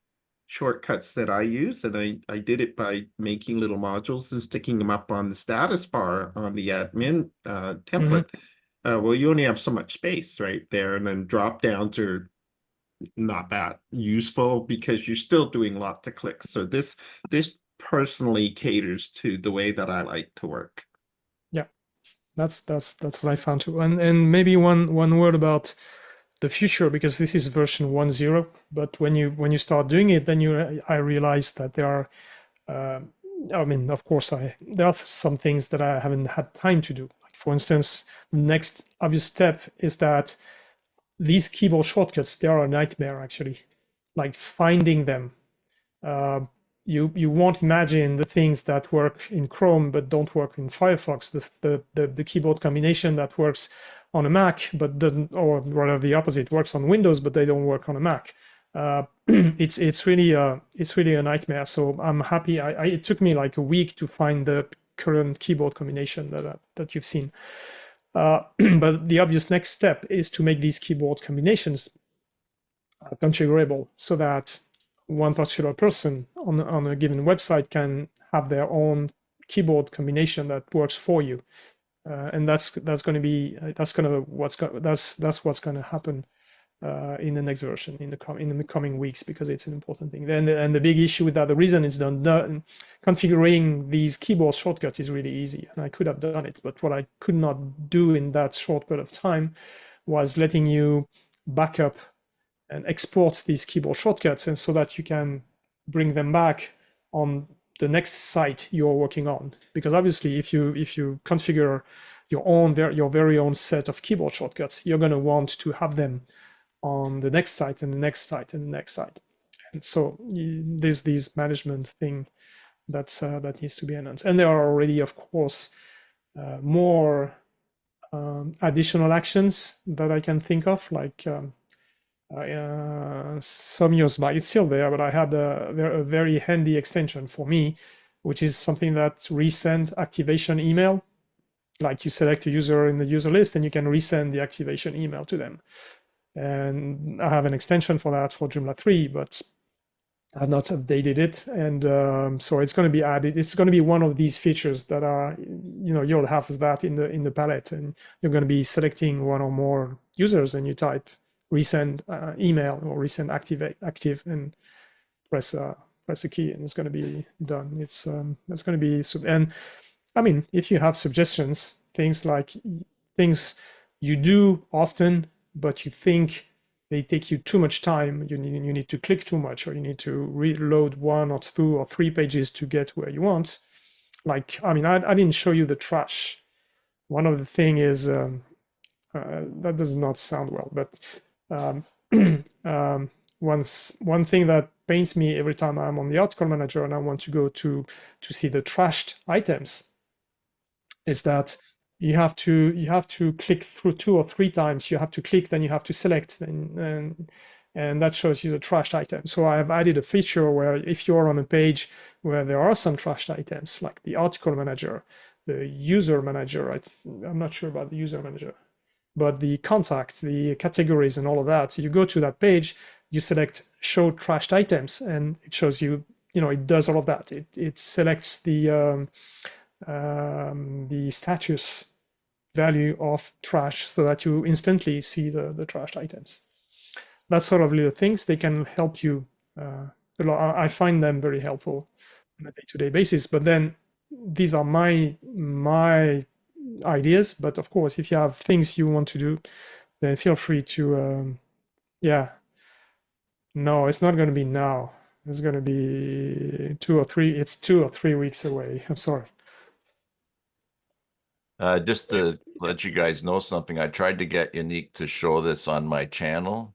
shortcuts that I use, and I did it by making little modules and sticking them up on the status bar on the admin template. Well, you only have so much space right there, and then drop downs are not that useful because you're still doing lots of clicks. So this personally caters to the way that I like to work. Yeah, that's what I found too. And maybe one word about the future, because this is version 1.0, but when you start doing it, then I realized that there are I mean, of course, there are some things that I haven't had time to do. Like, for instance, the next obvious step is that these keyboard shortcuts, they are a nightmare, actually. Like, finding them. You won't imagine the things that work in Chrome but don't work in Firefox. The keyboard combination that works on a Mac but doesn't, or rather the opposite, works on Windows but they don't work on a Mac. It's really a nightmare. So I'm happy. It took me like a week to find the current keyboard combination that you've seen. But the obvious next step is to make these keyboard combinations configurable so that one particular person on a given website can have their own keyboard combination that works for you, and that's what's going to happen in the next version in the coming weeks, because it's an important thing. And the big issue with that, the reason is configuring these keyboard shortcuts is really easy, and I could have done it, but what I could not do in that short period of time was letting you back up and export these keyboard shortcuts, and so that you can bring them back on the next site you're working on. Because obviously, if you configure your very own set of keyboard shortcuts, you're going to want to have them on the next site and the next site and the next site. And so there's this management thing that needs to be announced. And there are already, of course, more additional actions that I can think of, like some years back, it's still there, but I had a very handy extension for me, which is something that resend activation email. Like, you select a user in the user list and you can resend the activation email to them. And I have an extension for that for Joomla 3, but I've not updated it. And so it's going to be added. It's going to be one of these features that are, you'll have that in the palette, and you're going to be selecting one or more users, and you type resend email or resend active and press a key, and it's going to be done. It's going to be, and I mean, if you have suggestions, things you do often, but you think they take you too much time, you need to click too much, or you need to reload 1 or 2 or 3 pages to get where you want. Like, I mean, I didn't show you the trash. One of the thing is, that does not sound well, but one thing that pains me every time I'm on the article manager and I want to go to see the trashed items is that you have to click through 2 or 3 times. You have to click, then you have to select, and that shows you the trashed item. So I have added a feature where if you're on a page where there are some trashed items, like the article manager, the user manager, I'm not sure about the user manager, but the contact, the categories and all of that. So you go to that page, you select show trashed items, and it shows you, it does all of that. It selects the status value of trash so that you instantly see the trash items. That sort of little things, they can help you a lot. I find them very helpful on a day-to-day basis. But then these are my ideas. But of course, if you have things you want to do, then feel free to yeah. No, it's not going to be now. It's going to be 2 or 3. It's 2 or 3 weeks away. I'm sorry. Just to let you guys know something, I tried to get Yannick to show this on my channel,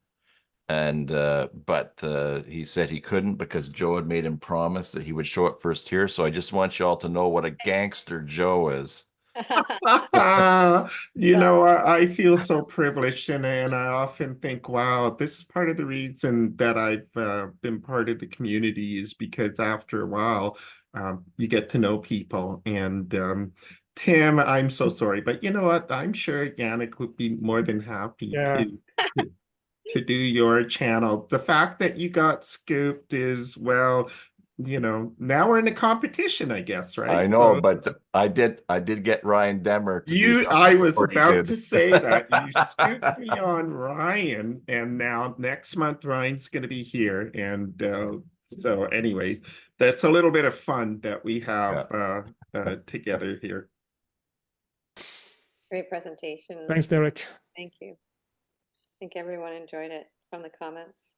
and but he said he couldn't because Joe had made him promise that he would show it first here. So I just want you all to know what a gangster Joe is. You know, I feel so privileged, and I often think, wow, this is part of the reason that I've been part of the community is because after a while, you get to know people. And Tim, I'm so sorry, but you know what? I'm sure Yannick would be more than happy Yeah. to do your channel. The fact that you got scooped is, well, you know, now we're in a competition, I guess, right? I know, So but I did get Ryan Demmer to do you, something I was before he about did. to say that you scooped me on Ryan, and now next month Ryan's going to be here, and so, anyways, that's a little bit of fun that we have together here. Great presentation. Thanks, Derek. Thank you. I think everyone enjoyed it from the comments.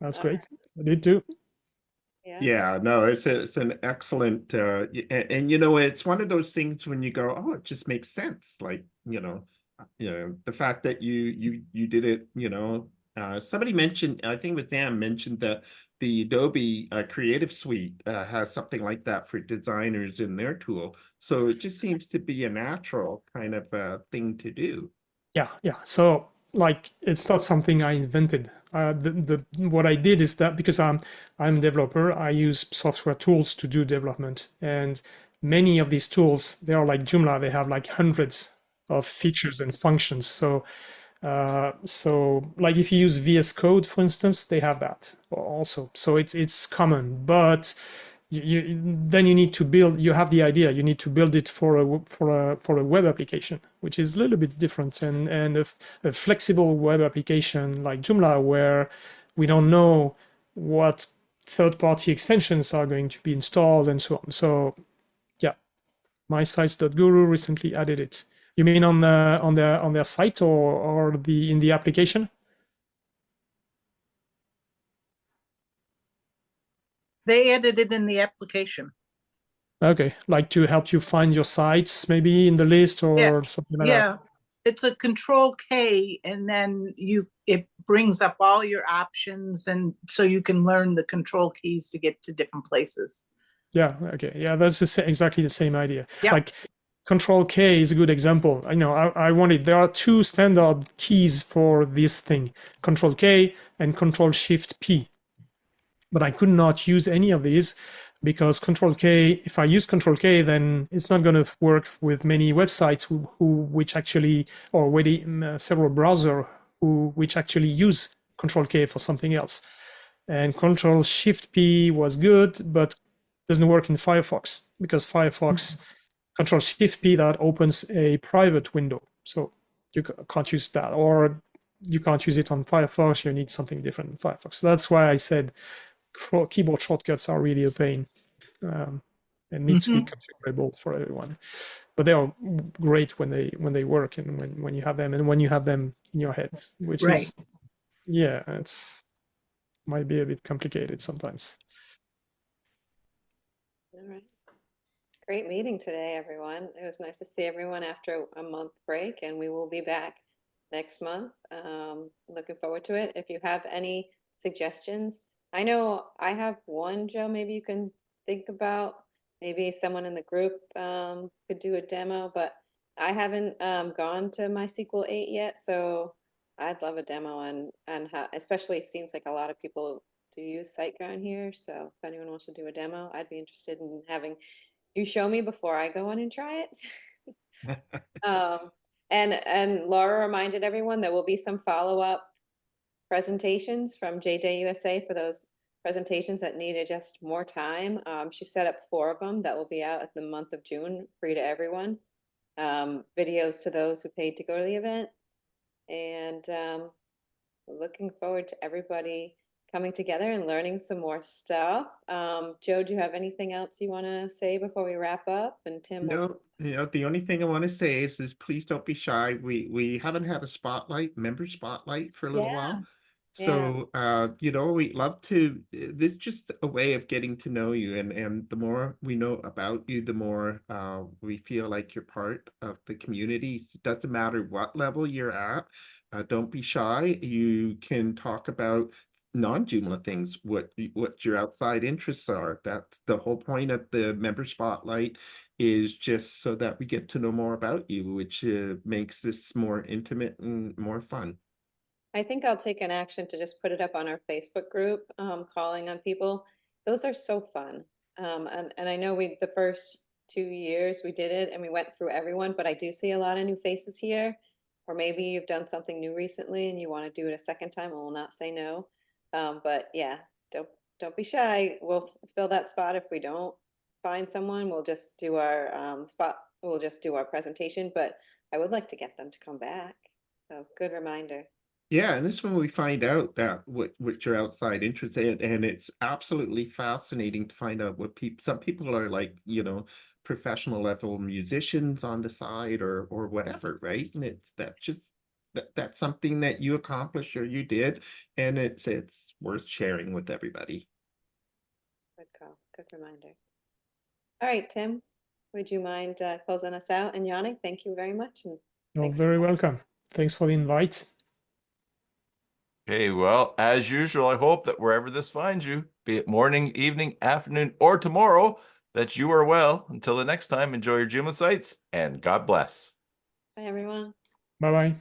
That's great. I did too. Yeah, no, it's an excellent and you know, it's one of those things when you go, oh, it just makes sense. Like, you know, the fact that you did it, you know, somebody mentioned, I think it was Dan mentioned that the Adobe Creative Suite has something like that for designers in their tool. So it just seems to be a natural kind of thing to do. Yeah. So like, it's not something I invented. What I did is that because I'm a developer, I use software tools to do development, and many of these tools, they are like Joomla. They have like hundreds of features and functions. So like if you use VS Code, for instance, they have that also. So it's common, but then you need to build. You have the idea. You need to build it for a web application, which is a little bit different, and a flexible web application like Joomla, where we don't know what third-party extensions are going to be installed and so on. So yeah, mysites.guru recently added it. You mean on their site or in the application? They added it in the application. Okay, like to help you find your sites maybe in the list or something like that. Yeah, it's a Control K, and then it brings up all your options, and so you can learn the control keys to get to different places. Yeah, okay. Yeah, that's exactly the same idea. Yeah. Like Control K is a good example. I know I wanted, there are 2 standard keys for this thing, Control K and Control Shift P. But I could not use any of these because Control K, if I use Control K, then it's not going to work with many websites which actually, or with several browsers which actually use Control K for something else. And Control Shift P was good, but doesn't work in Firefox because Firefox Control Shift P, that opens a private window. So you can't use that, or you can't use it on Firefox. You need something different in Firefox. So that's why I said keyboard shortcuts are really a pain and need to be configurable for everyone. But they are great when they work and when you have them, and when you have them in your head, which is, yeah, it's might be a bit complicated sometimes. All right. Great meeting today, everyone. It was nice to see everyone after a month break, and we will be back next month. Looking forward to it. If you have any suggestions, I know I have one, Joe, maybe you can think about. Maybe someone in the group could do a demo, but I haven't gone to MySQL 8 yet, so I'd love a demo and how, especially seems like a lot of people do use SiteGround here. So if anyone wants to do a demo, I'd be interested in having you show me before I go on and try it. And Laura reminded everyone there will be some follow-up presentations from JJ USA for those presentations that needed just more time. She set up 4 of them that will be out at the month of June, free to everyone. Videos to those who paid to go to the event. And looking forward to everybody coming together and learning some more stuff. Joe, do you have anything else you want to say before we wrap up? And Tim, No, the only thing I want to say is please don't be shy. We haven't had a member spotlight for a little while. So, we'd love to, this is just a way of getting to know you, and the more we know about you, the more we feel like you're part of the community. It doesn't matter what level you're at. Don't be shy. You can talk about non-Joomla things, what your outside interests are. That's the whole point of the member spotlight, is just so that we get to know more about you, which makes this more intimate and more fun. I think I'll take an action to just put it up on our Facebook group, calling on people. Those are so fun. And I know the first 2 years we did it and we went through everyone, but I do see a lot of new faces here. Or maybe you've done something new recently and you want to do it a second time, and we'll not say no. But yeah, don't be shy. We'll fill that spot. If we don't find someone, we'll just do our we'll just do our presentation, but I would like to get them to come back. So good reminder. Yeah, and this is when we find out that what your outside interest in, and it's absolutely fascinating to find out what some people are like, professional level musicians on the side or whatever, right? And that's something that you accomplished or you did, and it's worth sharing with everybody. Good call. Good reminder. All right, Tim, would you mind closing us out? And Yannick, thank you very much. And You're thanks. very welcome. Thanks for the invite. Okay, well, as usual, I hope that wherever this finds you, be it morning, evening, afternoon, or tomorrow, that you are well. Until the next time, enjoy your Joomla sites, and God bless. Bye, everyone. Bye-bye.